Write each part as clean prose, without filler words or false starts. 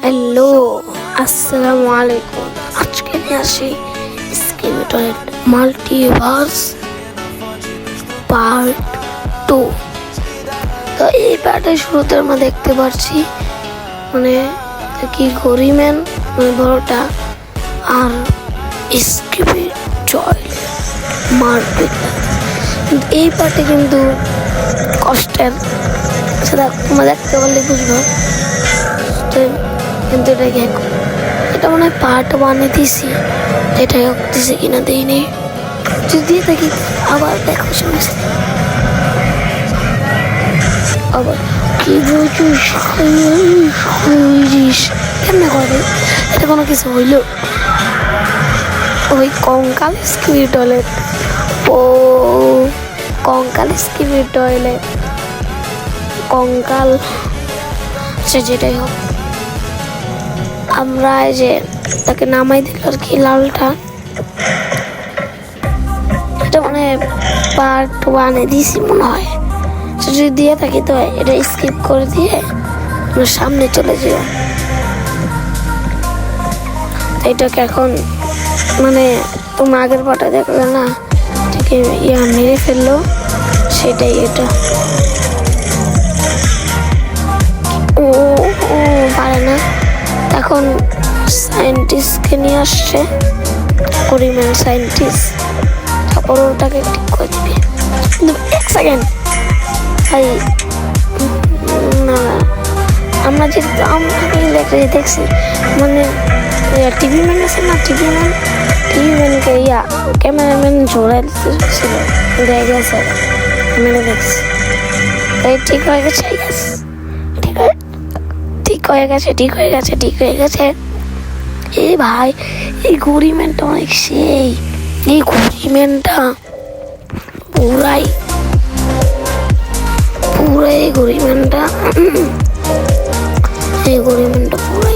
Hello, আসসালামু আলাইকুম। আজকে নিয়ে আসি স্কেলেটনের মাল্টিভার্স পার্ট 2। তো এই পার্টের শুরুতে আমরা দেখতে পাচ্ছি মানে কি গরিম্যান মানে বড়টা আর স্কিপি জয় মারপিট। এই পার্টে কিন্তু কষ্টের, সেটা তোমরা দেখতে পারলে বুঝবো। কিন্তু এটা মনে হয় পার্ট 1-এ দিছি, এটা দিছে কিনা দিইনি। যদি দিয়ে থাকি আবার দেখো সমস্ত আবার কি বলছিস কেমনে করে এটা কোনো কিছু হইল। ওই কঙ্কাল স্কিপি টয়লেট, ও কঙ্কাল স্কিপি টয়লেট, কঙ্কাল সে যেটাই হোক, আমরা যে তাকে নামাই দিল আর কি লালটা, এটা মানে পার্ট 1-এ দিছি মনে হয়। যদি দিয়ে থাকি তো এটা স্কিপ করে দিয়ে সামনে চলে যাও। এটাকে এখন মানে তোমরা আগের পাটা দেখলে না, ঠিক মেরে ফেললো, সেটাই এটা। ও পারে না, এখন সায়েন্টিস্টকে নিয়ে আসছে, গরিম্যান সায়েন্টিস্ট, তারপর ওটাকে ঠিক করে দিবে। কিন্তু এক সেকেন্ড ভাই, না আমরা দেখছি মানে টিভি ম্যান আছে না, টিভি ম্যানকে ক্যামেরাম্যান ঝোড়াই ছিল, দেখে গেছে ক্যামেরা দেখছি, তাই ঠিক হয়ে গেছে, ঠিক হয়ে গেছে। এই ভাই, এই গরিম্যানটা অনেক সেই, এই গরিম্যানটা পুরাই গরিম্যানটা পুরাই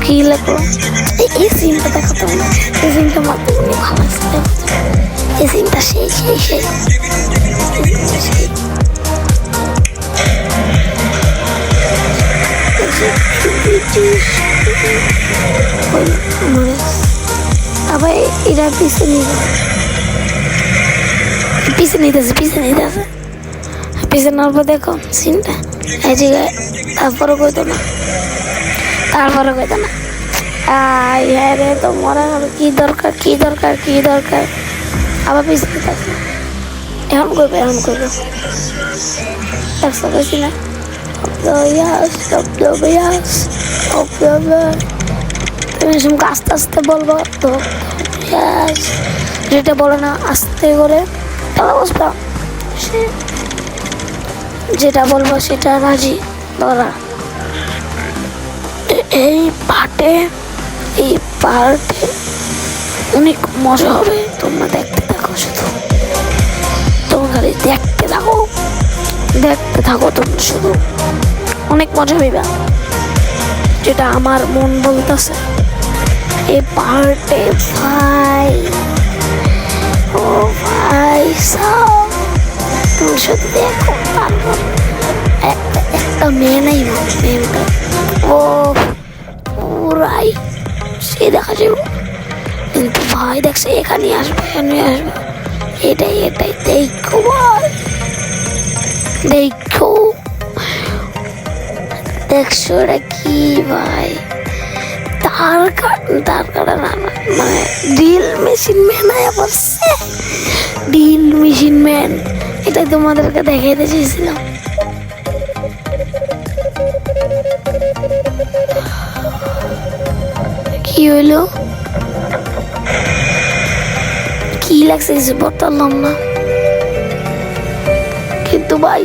কি লাগলো। এই সিনটা দেখো তো, এই সিনটা মাত্র ভালো আছে, এই সিনটা সেই আবার এরা পিছনে নিতেছে পিছনে নেওয়ার পর দেখো সিনটা এই জায়গায়, তারপরে কইতো না হ্যাঁ রে, তো মরা হলো, কি দরকার আবার পিছনে নিতেছে। এখন করবে দেখছো বেশি না, তুমি আস্তে আস্তে বলবো তো, যেটা বলো না আস্তে করে, তাহলে বুঝবা যেটা বলবো সেটা রাজি বলা। এই পার্টে অনেক মজা হবে, তোমরা দেখতে থাকো, শুধু তোমরা খালি দেখতে থাকো তোমরা শুধু, অনেক মজা পাইবা, যেটা আমার মন বলতেছে। এই পার্টে ভাই, ও ভাই সব তুমি শুধু দেখো, তারপর একটা মেয়ে নাই, মেয়েটা ও পুরাই সে দেখা যাব। কিন্তু ভাই দেখছে এখানে আসবে, এটাই দেখো ভাই, দেখছো এটা কি ভাই, তার কাটা না মানে ড্রিল মেশিন ম্যান, এটাই তোমাদেরকে দেখাইতে চেয়েছিলাম। কি হইলো, কি লাগছে কিছু বলতাম না, কিন্তু ভাই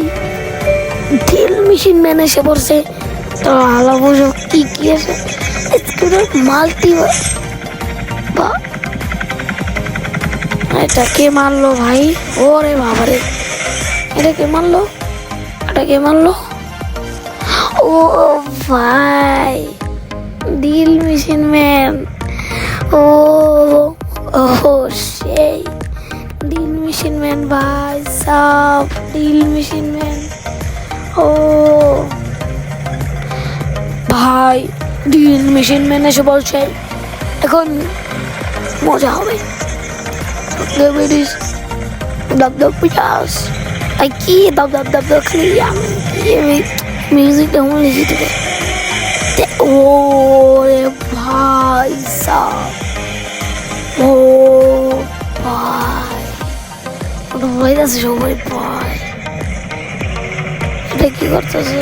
ড্রিল মেশিন ম্যান এসে পড়ছে, তো ভালো বুঝো কি আছে মাল্টিভার্স। এটা কে মারলো ভাই, ওরে বাবারে, এটা কে মারলো, ও ভাই ড্রিল মেশিন ম্যান, ও সেই ড্রিল মেশিন ম্যান ভাই, সব ড্রিল মেশিন ম্যান, ও ড্রিল মেশিন ম্যান এসে বলছে এখন মজা হবে। কি দাব দাব দাব দাব খালি মিউজিকটা মনে লিখে দেবে। ও রে ভাই সাব, ও ভাই ভয় আছে সবাই ভাই। এটা কি করতেছে?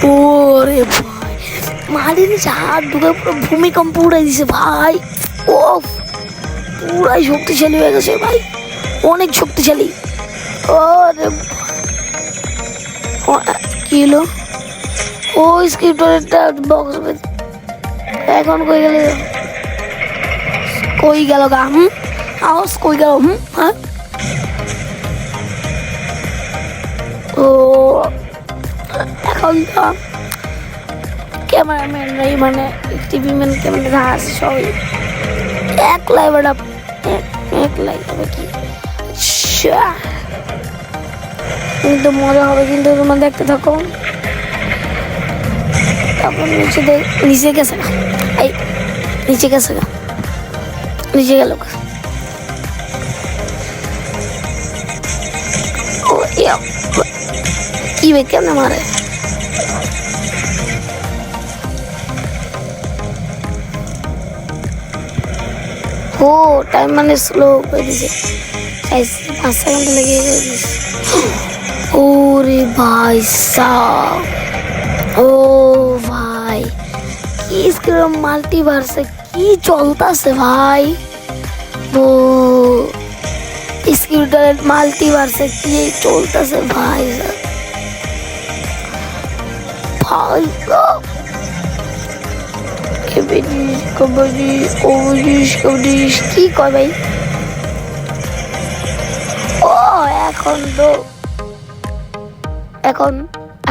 ও রে ভাই মাটির নিচে হাত ঢুকে পুরো ভূমিকম্প উড়াই দিছে ভাই। ও পুরাই শক্তিশালী হয়ে গেছে ভাই, অনেক শক্তিশালী। ও রে কি হলো? ও স্ক্রিপ্টটা বক্স এখন কই গেল? কই গেল গা? আওয়াজ কই গেল? হ্যাঁ ও এখন তো ক্যামেরাম্যানরাই মানে টিভি ম্যান ক্যামেরা আছে সবাই একলাই বেড়া একলাই হবে কি কিন্তু মজা হবে। কিন্তু তোমরা দেখতে থাকো। তারপর নিচে গেছে না, এই নিচে গেছে না, নিচে গেল কি বে কেমনে মারে? ও টাইম মানে স্লো করে দিছে, 5 সেকেন্ড লেগে গেছে। ওরে ভাই সাব, ও ভাই কি স্ক্রিম মাল্টিভার্সে কি চলতেছে ভাই। ও স্ক্রিপ্টের মাল্টিভার্সে কি চলতেছে ভাই ভাই কবাডি কি কয় ভাই? ও এখন তো এখন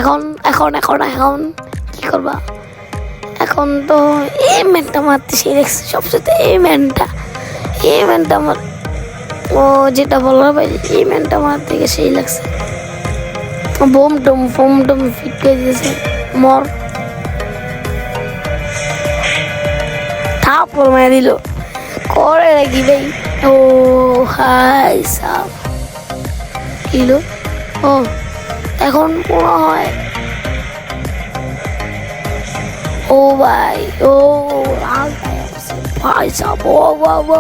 এখন এখন এখন এখন কি করবা? এখন তো এই ম্যানটা মারতে সেই দেখছি সবচেয়ে, এই ম্যানটা আমার ও যেটা বলার ভাই এই ম্যানটা মারতে গিয়ে সেই লাগছে। বোম টম ফিট করে দিয়েছে, মর থাপড় মেরে দিল করে নাকি ভাই। ও হাই সাব কিলো। ও এখন মনে হয় ও ভাই ও ভাই সাব, ও বাবা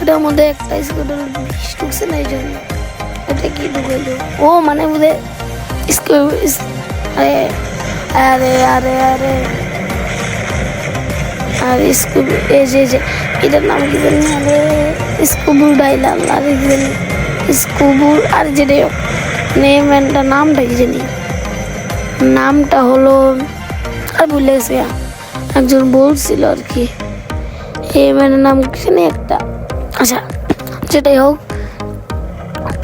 এটার মধ্যে একটা স্কুটার বিষ ঢুকছে না, এই জন্য এটা কি ঢুকাইলো? ও মানে বোধহয় আরে আরে আরে আরে আর স্কুবু এই যে এটার নাম কি জানি? আরে স্কুবু ডাইলাল আর স্কুবুর আর যেটা নেমটা নামটা কি জানি? নামটা হলো আর ভুলে গেছে, একজন বলছিল আর কি এই ম্যানের নাম কি জানি একটা। আচ্ছা যেটাই হোক,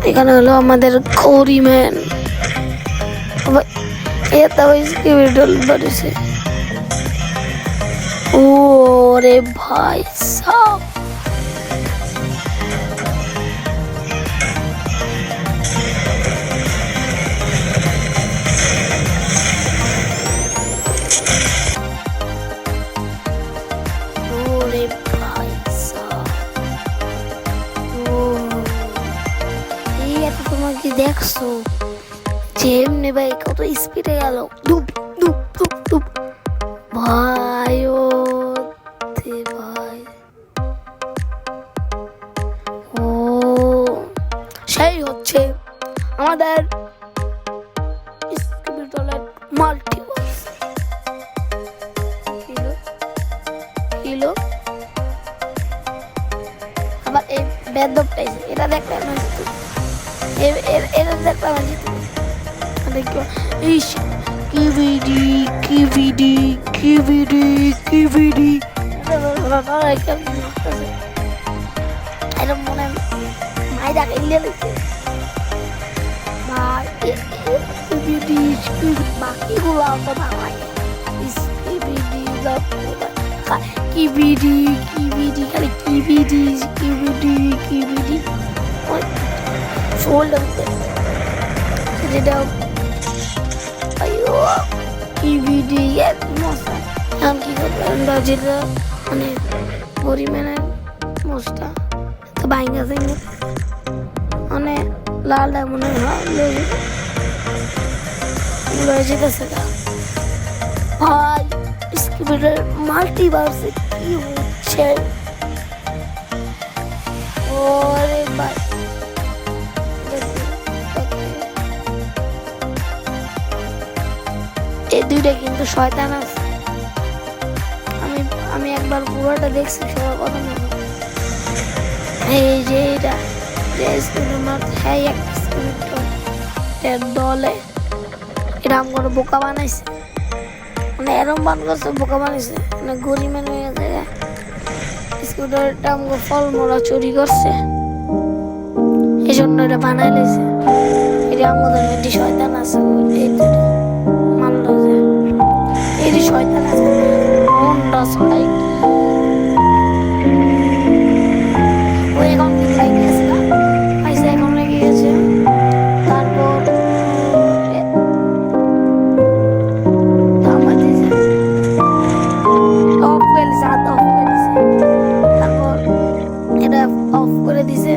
এখানে হলো আমাদের কৌরি ম্যান। এটা বাড়িছে। ও রে ভাই সাব, দেখছো যে এমনি ভাই কত স্পিডে গেল, ধুপ ধুপ ধুপ ধুপ ভাই। ও ভাই ও সেই হচ্ছে আমাদের মাল্টিভার্স। কিলো আবার এই বেদবটাই এটা দেখতে এটা দেখলাম এটা মনে মাইরা খেলে দিচ্ছে বাকিগুলো তো ভাই কিবিডি খালি কিবিডি শোল্ডার যেটা কিবিডি মশা এখন কি করবেন যেটা মানে পরিমাণের মশটা তো ভাইঙ্গা যাইনি মানে লালটা মনে হয় লয়ে যেতেছে গা ভাই স্কিপিটার মাল্টিভার্সে কি হচ্ছে ওরে ভাই এই দুইটা কিন্তু শয়তান আছে আমি একবার পুরোটা দেখছি সবার কথা মনে এই যে এটা হ্যাঁ একটা দলে এটা আমার বোকা বানাইছে মানে এরম বান করছে বোকা বানাইছে মানে গরিবের হয়ে গেছে স্কুটারটা আমাকে ফল মোড়া চুরি করছে এই জন্য এটা বানাই লেছে এটা আমাদের মধ্যে শয়তান আছে এই দুটো মানলো যে এই শয়তান আছে মনটা সবাই ও এখন কি লেগে গেছে না পয়সা এখন লেগে গেছে তারপর তারপর এটা অফ করে দিছে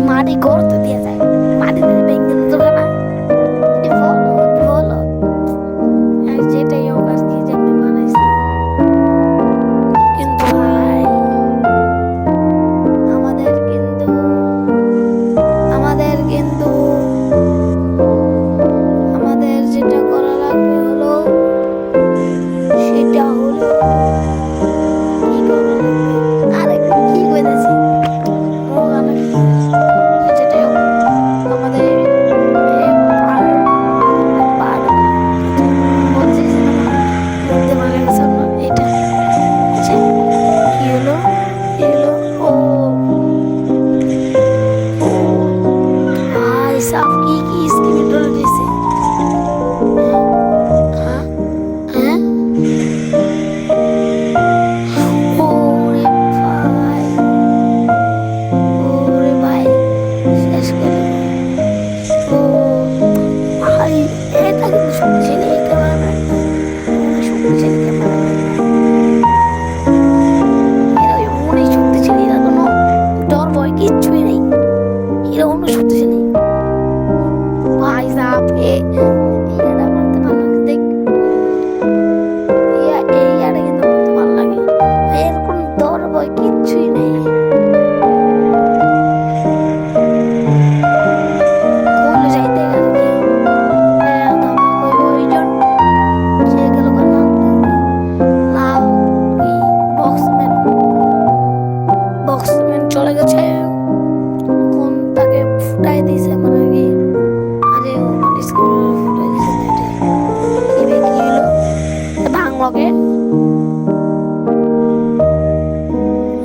মাটি গর্ত দিয়ে যায় মাটি দিয়ে ভেঙে দিত না যেটাই হোক আর কি যেমনি বানাইছে কিন্তু ভাই আমাদের যেটা করা লাগবে হলো সেটা হলো কি করা লাগবে আরে কি কইতাছি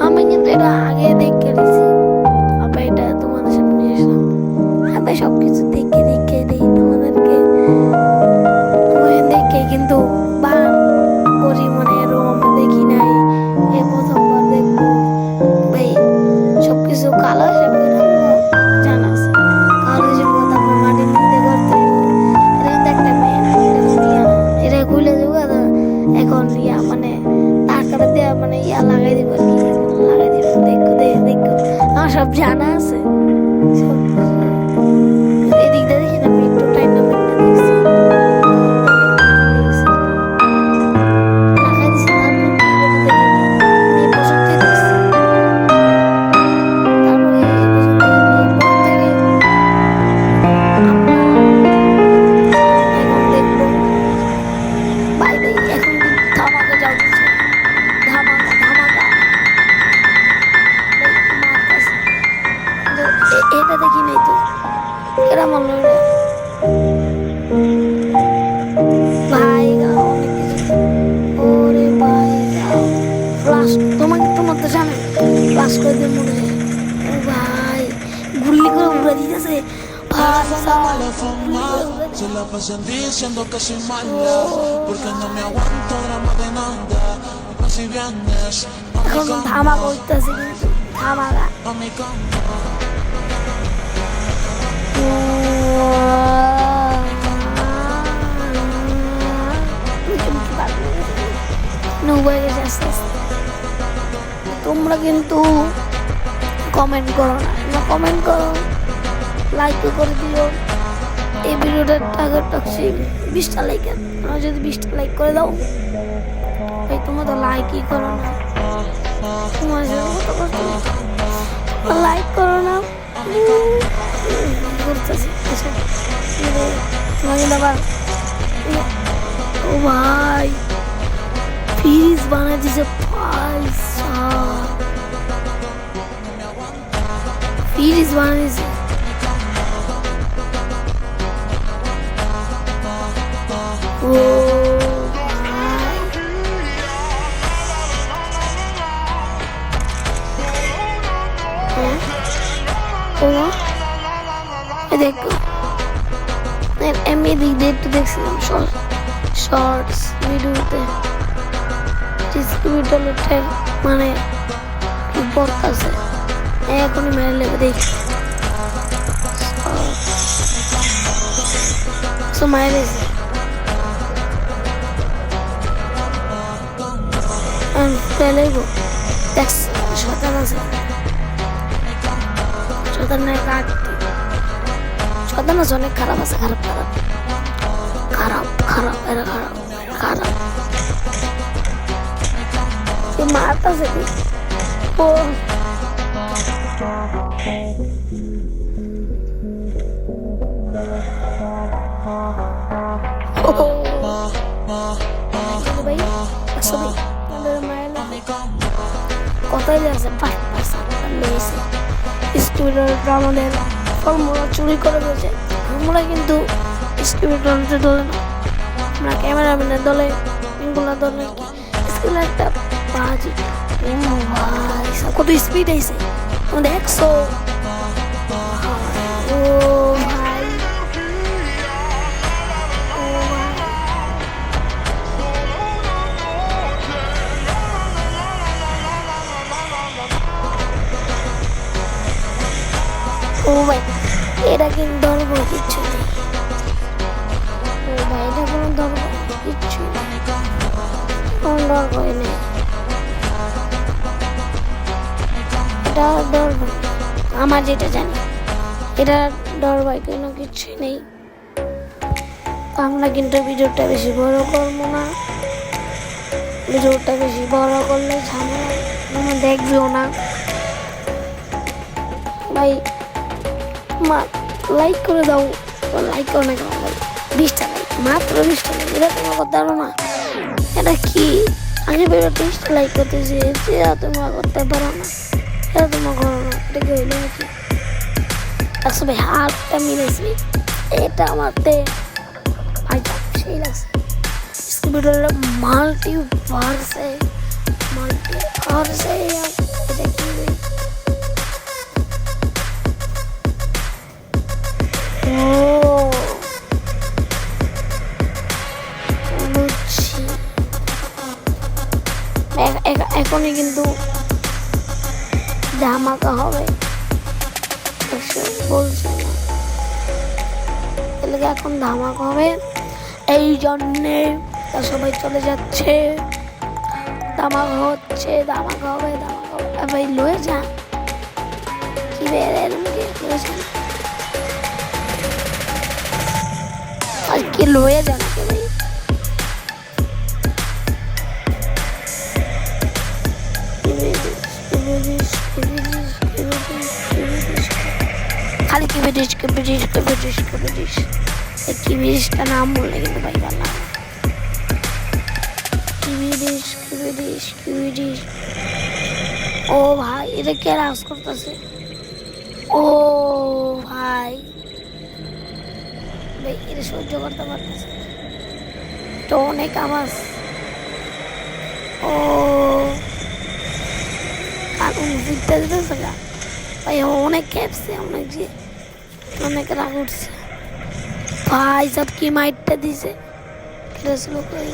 আমি কিন্তু এটা আগে দেখে দিছি আবার এটা তোমাদের সামনে নিয়ে আসলাম আমি সবকিছু দেখে দিই তোমাদেরকে দেখে কিন্তু বান করি মানে এরকম আমরা দেখি নাই এ প্রথমবার দেখবো ভাই সবকিছু কালো হিসেবে জানা আছে কালো হিসেবে তারপর মাটির মধ্যে করতে এটা কিন্তু একটা মেয়ে এটা খুলে দেবো এখন মানে টাকাটা দেওয়া মানে লাগাই দিব দেখো আমার সব জানা আছে এদিকটা দেখি না আমি একটু টাইম দেখছি লাগাই দিছি আমার তো জানে পাস করে দিয়ে মরে যায়। ও ভাই গুল্লি করে উড়ে দিতেছে। Fumar, fumar, se la pasan diciendo que soy mala, porque no me aguanto drama de nada, no si vienes a mi এখন cama, ধামাকা উঠতেছে কিন্তু ধামাকা। a mi cama. নৌবাই গেছে আস্তে আস্তে। তোমরা কিন্তু কমেন্ট করো না, কমেন্ট করো, লাইকও করে দিও। এই ভিডিওটার টার্গেট রাখছি 20টা লাইক। তোমরা যদি 20টা লাইক করে দাও, ভাই তোমরা তো লাইকই করো না, তোমার কত কষ্ট, লাইক করো না করতেছি। আচ্ছা তোমাকে আবার ও ভাই ফ্রিজ বানাই দিছে, পয়সা ফ্রিজ বানাই দিছে। ও দেখো আমি এদিক দিয়ে একটু দেখছিলাম শর্টস ভিডিওতে ডিসক্রিবিউটরের মানে কি পড়তেছে, এখনই মেরে লেগে দেখি মায়ের ফেলেইব। দেখ শতান আছে, শতানের কাটতে শতান আছে, অনেক খারাপ আছে, খারাপ খারাপ খারাপ খারাপ এরা খারাপ খারাপ মারতেছে ও কথাই আছে স্টুডেন্টরা আমাদের ফর্মুলা চুরি করে দিয়েছে। আমরা কিন্তু স্টুডেন্টদের দলে না, আমরা ক্যামেরাম্যানের দলে, এগুলো দলে স্কুলে একটা বাজি। কত স্পিড আইছে দেখছো? ও ভাই ও ভাই এটা কিন্তু ধরব কিচ্ছু নেই। ও ভাই এটা কোনো ধরব কিচ্ছু নেই, কোনো ডর ভয় নেই, এটা ডর ভয় আমার যেটা জানি, এটা ডর ভয় কোনো কিছুই নেই। আমরা কিন্তু ভিডিওটা বেশি বড় করবো না, ভিডিওটা বেশি বড় করলে ঝামেলা, তোমরা দেখবেও না ভাই। লাইক করে দাও, লাইক করো না কেন ভাই? 20টা লাইক, মাত্র 20টা লাইক, এটা তোমরা করতে পারো না? এটা কি আগে বেরো 20টা লাইক করতেছি, এটা তোমরা করতে পারো না, এটা তোমরা করো না, এটা কি হইলো নাকি? আচ্ছা ভাই হাতটা মিলেছি, এটা আমারতে ভাই সেই লাগছে। স্কুবিটার মাল্টি ভার্সে এটা কি এখনই কিন্তু ধামাকা হবে বলছে না, এলাকা এখন ধামাকা হবে, এই জন্যে সবাই চলে যাচ্ছে। ধামাকা হচ্ছে, ধামাকা হবে, ধামাকা হবে। ভাই লয়ে যা কি আর কি লয়ে যান ভাই, খালি কি ব্রিটিশটা নাম বললে কিন্তু ভাই ভালো কি। ও ভাই এটা কে আওয়াজ করতেছে? ও ভাই এটা সহ্য করতে পারতেছে, তো অনেক আওয়াজ। ও ফিরতে দিতেছে গা ভাই, অনেক ক্যাপসে অনেক রাগ উঠছে ভাই, সব কি মাইটটা দিছে স্লো করে।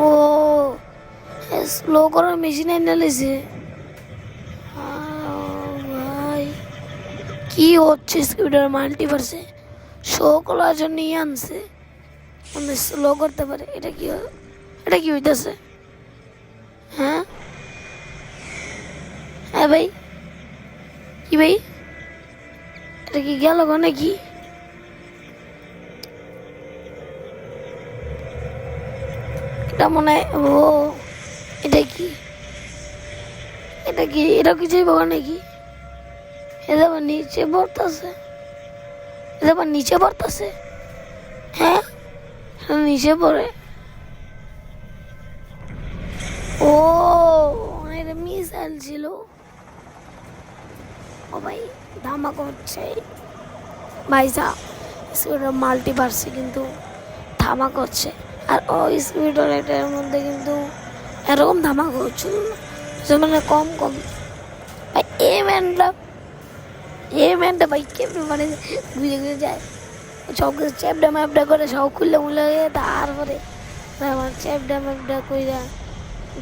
ও স্লো করার মেশিন এনে লেছে ভাই, কি হচ্ছে স্কুটার মাল্টিভার্সে শো করার জন্য আনছে, স্লো করতে পারে। এটা কি হইতেছে? হ্যাঁ হ্যাঁ ভাই, কি ভাই এটা কি গেল নাকি? এটা মনে হয় ও এটা কি এটা কি যাইব নাকি? এটা আবার নিচে পড়তেছে, হ্যাঁ নিচে পড়ে। ও এটা মিসাইল ছিল। ও ভাই ধামাকা হচ্ছে ভাই, স্কুটার মাল্টিভার্সে কিন্তু ধামাকা হচ্ছে। আর ওই স্কুটার এটার মধ্যে কিন্তু এরকম ধামাকা হচ্ছিল না, মানে কম ভাই। এই ম্যানটা ভাই কেমন মানে ঘুরে যায়, সব কিছু চ্যাপডা ম্যাপডা করে সব খুললে তারপরে আমার চ্যাপডা ম্যাপডা কইরা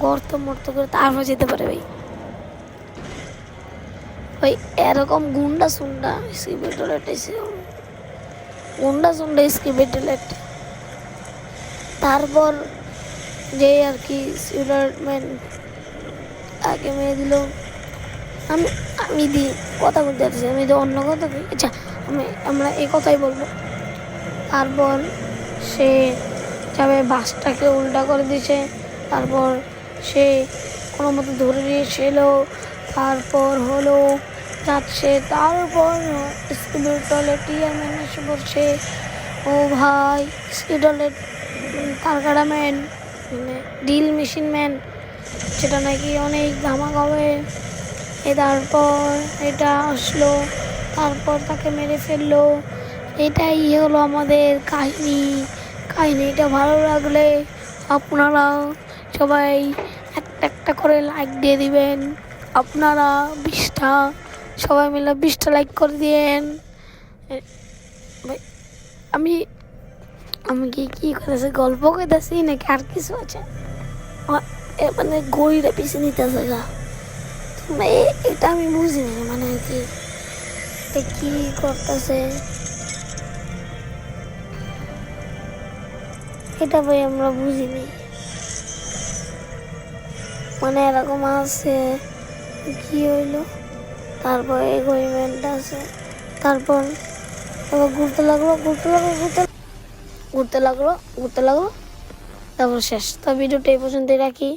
গর্ত মর্ত করে তারপর যেতে পারে ভাই। ভাই এরকম গুন্ডা সুন্ডা স্কিপেটলেট তারপর যে আর কি সুইটারম্যান আগে মেয়ে দিল। আমি দিই কথা বলতে যাচ্ছি, আমি তো অন্য কথা বলি। আচ্ছা আমরা এই কথাই বলবো। তারপর সে যাবে বাসটাকে উল্টা করে দিয়েছে, তারপর সে কোনো মতো ধরে নিয়েছিল, তারপর হলো যাচ্ছে, তারপর স্কুলের টয়লেট টিয়ারম্যান এসে পড়ছে। ও ভাই টয়লেট তারকাটা ম্যান মানে ডিল মেশিন ম্যান, সেটা নাকি অনেক ধামাক হবে। তারপর এটা আসলো, তারপর তাকে মেরে ফেললো। এটাই হলো আমাদের কাহিনীটা ভালো লাগলে আপনারা সবাই একটা করে লাইক দিয়ে দিবেন। আপনারা 20টা সবাই মিলে 20টা লাইক করে দিয়েন। আমি আমি কি করতেছি, গল্প করতেছি নাকি আর কিছু আছে? মানে গড়িটা পিছিয়ে নিতেছে গা, এটা আমি বুঝিনি মানে কি করতেছে এটা ভাই আমরা বুঝিনি। মানে এরকম আছে কি হইলো, তারপর এগোইমেন্ট আছে, তারপর ঘুরতে লাগলো, তারপর শেষ। তো ভিডিওটা এই পর্যন্তই রাখি।